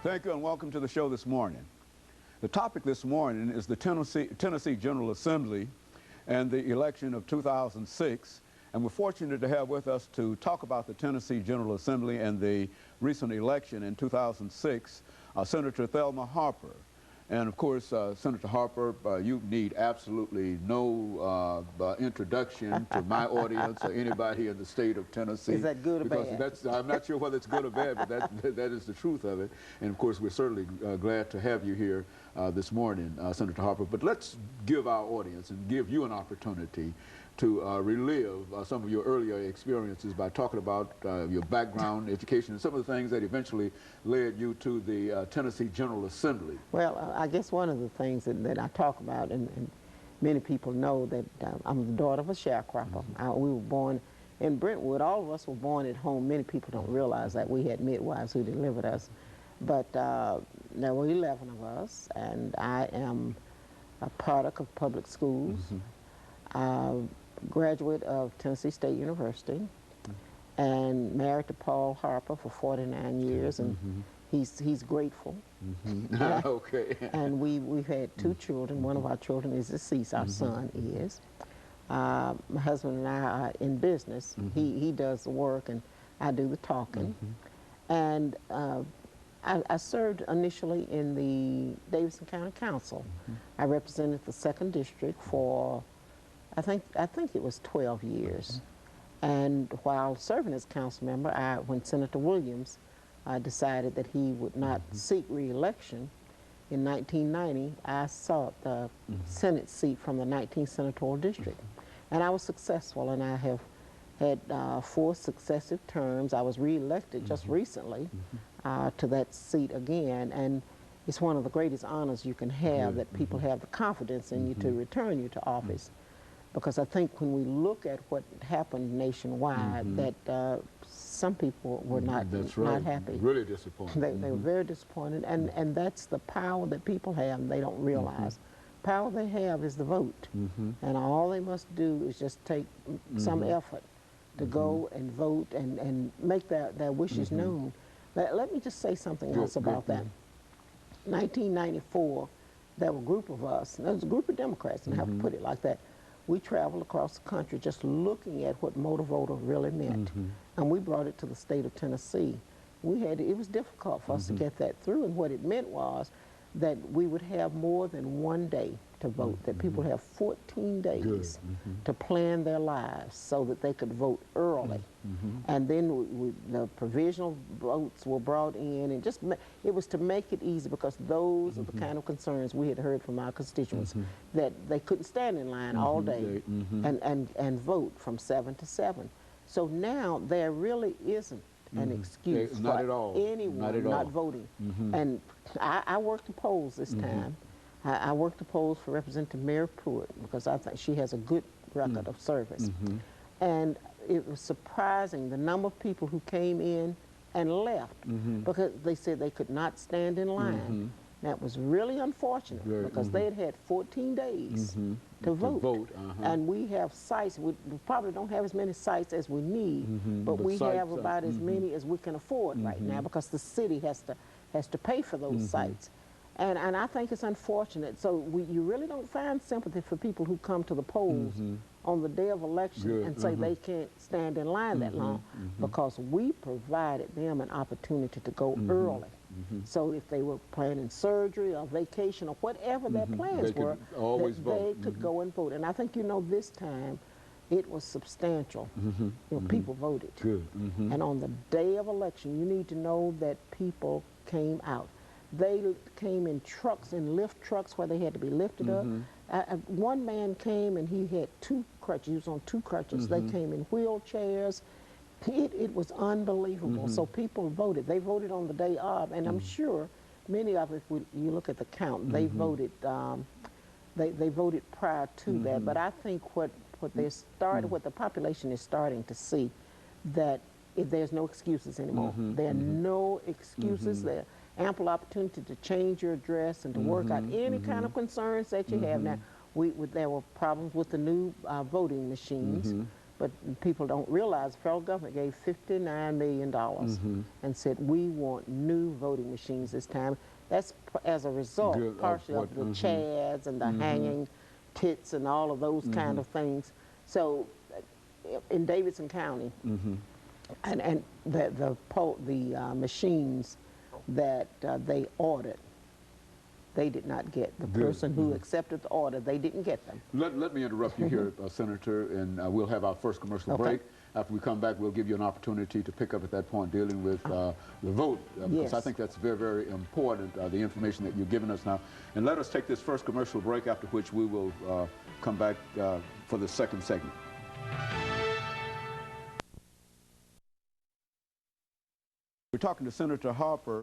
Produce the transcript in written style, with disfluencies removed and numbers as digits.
Thank you and welcome to the show this morning. The topic this morning is the Tennessee General Assembly and the election of 2006. And we're fortunate to have with us to talk about the Tennessee General Assembly and the recent election in 2006, Senator THarper. And of course, Senator Harper, you need absolutely no introduction to my audience or anybody in the state of Tennessee. Is that good or because bad? That's, I'm not sure whether it's good or bad, but that is the truth of it. And of course, we're certainly glad to have you here this morning, Senator Harper. But let's give our audience and give you an opportunity to relive some of your earlier experiences by talking about your background, education, and some of the things that eventually led you to the Tennessee General Assembly. Well, I guess one of the things that I talk about, and many people know that I'm the daughter of a sharecropper. We were born in Brentwood. All of us were born at home. Many people don't realize that we had midwives who delivered us. But there were 11 of us, and I am a product of public schools. Graduate of Tennessee State University, and married to Paul Harper for 49 years, and he's grateful. Okay. And we've had 2 children. One of our children is deceased. Our son is. My husband and I are in business. He does the work, and I do the talking. And I served initially in the Davidson County Council. I represented the 2nd District for I think it was 12 years. And while serving as council member, when Senator Williams decided that he would not seek re-election, in 1990, I sought the Senate seat from the 19th Senatorial District. And I was successful, and I have had 4 successive terms. I was re-elected just recently to that seat again, and it's one of the greatest honors you can have, that people have the confidence in you to return you to office. Because I think when we look at what happened nationwide, that some people were not happy. Really disappointed. They were very disappointed, and that's the power that people have, and they don't realize. Power they have is the vote, and all they must do is just take some effort to go and vote and make their wishes known. Let me just say something else about that. 1994, there were a group of us, and there was a group of Democrats, and I have to put it like that. We traveled across the country just looking at what motor voter really meant. And we brought it to the state of Tennessee. It was difficult for us to get that through, and what it meant was that we would have more than one day to vote, that people have 14 days to plan their lives so that they could vote early. And then the provisional votes were brought in, and it was to make it easy, because those are the kind of concerns we had heard from our constituents, that they couldn't stand in line all day and vote from 7 to 7. So now there really isn't an excuse for anyone not voting. And I worked the polls this time. I worked the polls for Representative Mary Pruitt, because I think she has a good record of service. And it was surprising the number of people who came in and left because they said they could not stand in line. That was really unfortunate, because they had had 14 days to vote. And we have sites. We probably don't have as many sites as we need, but we have about as many as we can afford right now, because the city has to pay for those sites. And I think it's unfortunate. So you really don't find sympathy for people who come to the polls on the day of election and say they can't stand in line that long, because we provided them an opportunity to go early. So if they were planning surgery or vacation or whatever their plans were, they could go and vote. And I think, this time it was substantial. People voted. And on the day of election, you need to know that people came out. They came in trucks, in lift trucks where they had to be lifted up. One man came and he had 2 crutches. He was on 2 crutches. They came in wheelchairs. It was unbelievable. So people voted. They voted on the day of, and I'm sure many of, if you look at the count, they voted. They voted prior to that. But I think what the population is starting to see, that there's no excuses anymore. There are no excuses. There ample opportunity to change your address and to work out any kind of concerns that you have. Now, there were problems with the new voting machines. But people don't realize the federal government gave $59 million and said, we want new voting machines this time. That's as a result, partially of the chads and the hanging tits and all of those kind of things. So in Davidson County, and the machines that they ordered, they did not get. The person who accepted the order, they didn't get them. Let me interrupt you here, Senator, and we'll have our first commercial break. After we come back, we'll give you an opportunity to pick up at that point dealing with the vote, because I think that's very, very important, the information that you've given us now. And let us take this first commercial break, after which we will come back for the second segment. We're talking to Senator Harper.